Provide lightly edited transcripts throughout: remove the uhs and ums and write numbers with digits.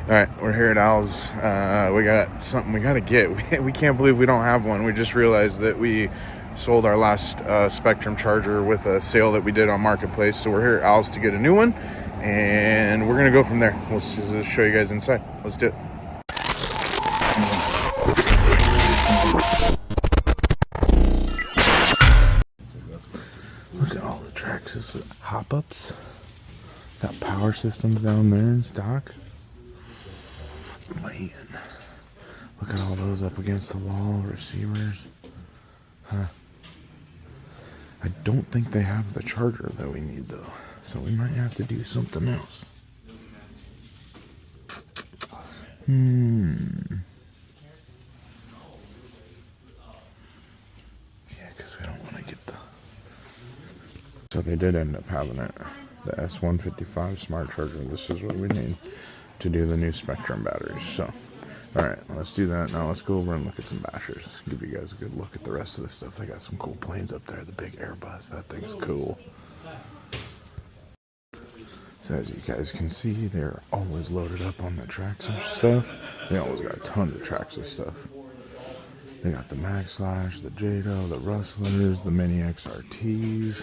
All right, we're here at Al's. We got something we gotta get. We can't believe we don't have one. We just realized that we sold our last Spectrum charger with a sale that we did on Marketplace. So we're here at Al's to get a new one, and we're gonna go from there. We'll show you guys inside. Let's do it. Look at all the Traxxas hop-ups. Got power systems down there in stock. Man, look at all those up against the wall, receivers. Huh. I don't think they have the charger that we need though, so we might have to do something else. Yeah, because we don't want to get the... So they did end up having it. The S155 smart charger. This is what we need to do the new Spectrum batteries. So, alright, let's do that. Now let's go over and look at some bashers. Give you guys a good look at the rest of the stuff. They got some cool planes up there. The big Airbus. That thing's cool. So as you guys can see, they're always loaded up on the Traxxas stuff. They always got tons of Traxxas stuff. They got the Mag Slash, the Jado, the Rustlers, the Mini XRTs.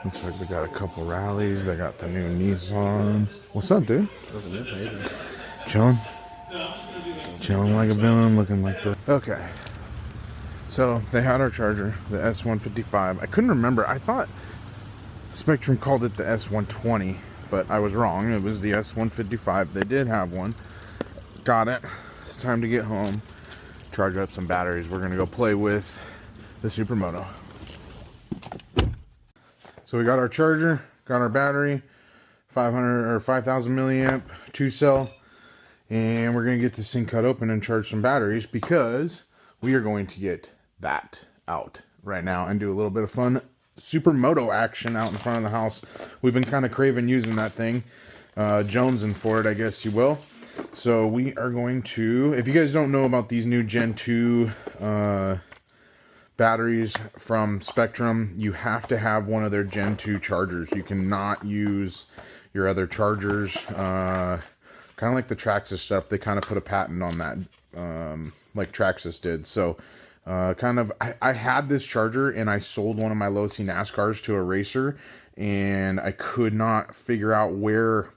Looks like they got a couple rallies. They got the new Nissan. What's up, dude? Chilling? Chilling like a villain, looking like the... Okay. So, they had our charger, the S155. I couldn't remember. I thought Spectrum called it the S120, but I was wrong. It was the S155. They did have one. Got it. It's time to get home. Charge up some batteries. We're going to go play with the Supermoto. So we got our charger, got our battery, 500 or 5,000 milliamp, 2-cell, and we're gonna get this thing cut open and charge some batteries because we are going to get that out right now and do a little bit of fun Supermoto action out in front of the house. We've been kind of craving using that thing, jonesing for it, I guess you will. So we are going to, if you guys don't know about these new Gen 2 batteries from Spectrum, you have to have one of their Gen 2 chargers. You cannot use your other chargers. Kind of like the Traxxas stuff, they kind of put a patent on that, like Traxxas did. So I had this charger and I sold one of my low C NASCARs to a racer, and I could not figure out who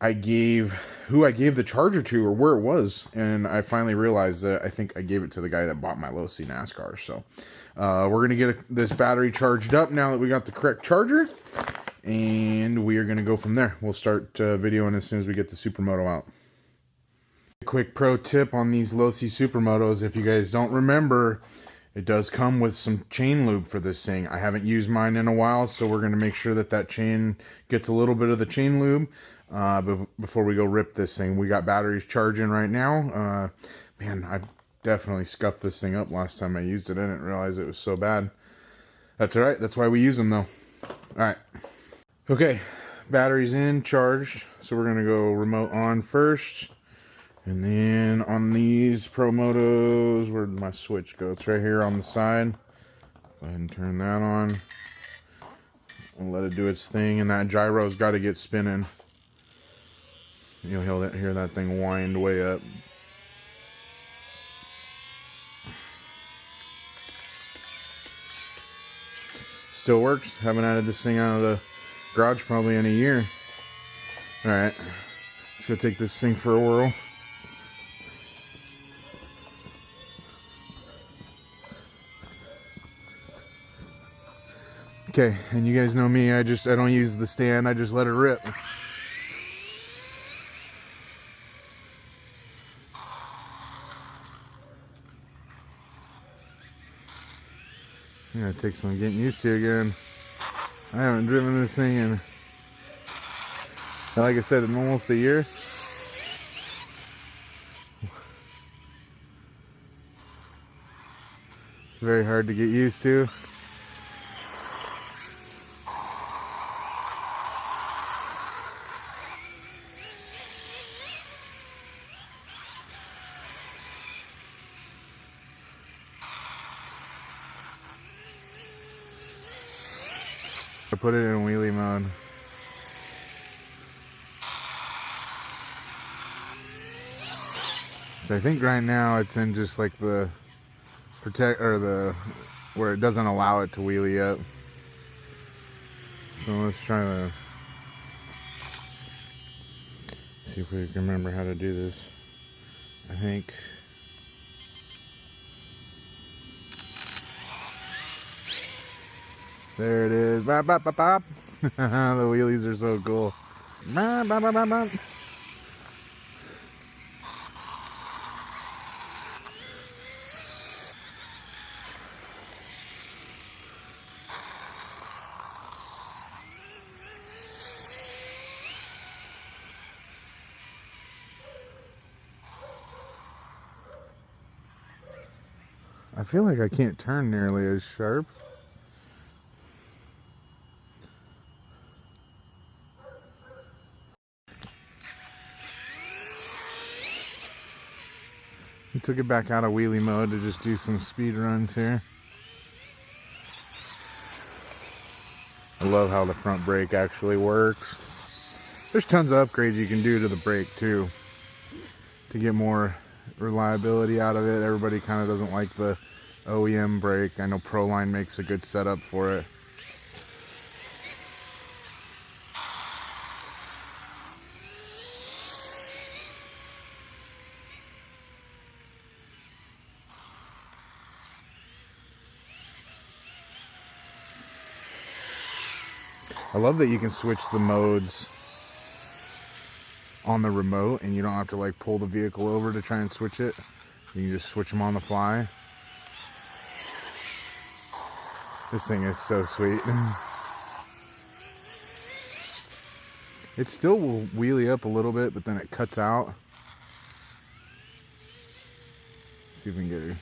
I gave the charger to or where it was, and I finally realized that I think I gave it to the guy that bought my low C NASCAR. So we're gonna get this battery charged up now that we got the correct charger, and we are gonna go from there. We'll start videoing as soon as we get the Supermoto out. A quick pro tip on these low C Supermotos: if you guys don't remember, it does come with some chain lube for this thing. I haven't used mine in a while, so we're gonna make sure that that chain gets a little bit of the chain lube before we go rip this thing. We got batteries charging right now. Man, I definitely scuffed this thing up last time I used it. I didn't realize it was so bad. That's all right. That's why we use them though. All right. Okay, batteries in, charged. So we're gonna go remote on first, and then on these Pro Motos, where'd my switch go? It's right here on the side. Go ahead and turn that on and let it do its thing. And that gyro's got to get spinning. You'll hear that thing wind way up. Still works. Haven't added this thing out of the garage probably in a year. Alright. Let's go take this thing for a whirl. Okay, and you guys know me, I don't use the stand, I just let it rip. Yeah, it takes some getting used to again. I haven't driven this thing in, like I said, in almost a year. It's very hard to get used to. I put it in wheelie mode. So I think right now it's in just like the protect, or the where it doesn't allow it to wheelie up. So let's try to see if we can remember how to do this. I think there it is. Bop, bop, bop, bop. The wheelies are so cool. Bop, bop, bop, bop, bop. I feel like I can't turn nearly as sharp. We took it back out of wheelie mode to just do some speed runs here. I love how the front brake actually works. There's tons of upgrades you can do to the brake too to get more reliability out of it. Everybody kind of doesn't like the OEM brake. I know Proline makes a good setup for it. I love that you can switch the modes on the remote and you don't have to like pull the vehicle over to try and switch it. You can just switch them on the fly. This thing is so sweet. It still will wheelie up a little bit, but then it cuts out. See if we can get her.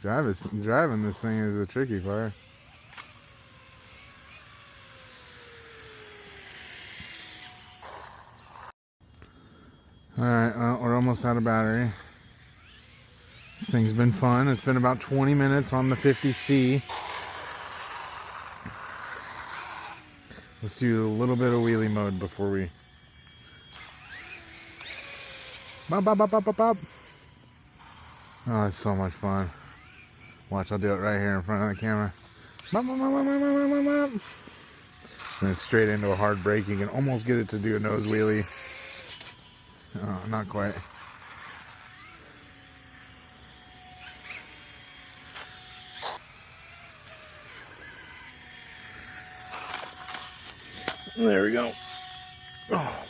Driving this thing is a tricky part. Alright, well, we're almost out of battery. This thing's been fun. It's been about 20 minutes on the 50C. Let's do a little bit of wheelie mode before we... Bop, bop, bop, bop, bop, bop. Oh, it's so much fun. Watch, I'll do it right here in front of the camera. Bop, bop, bop, bop, bop, bop, bop. And then straight into a hard brake. You can almost get it to do a nose wheelie. Oh, not quite. There we go. Oh.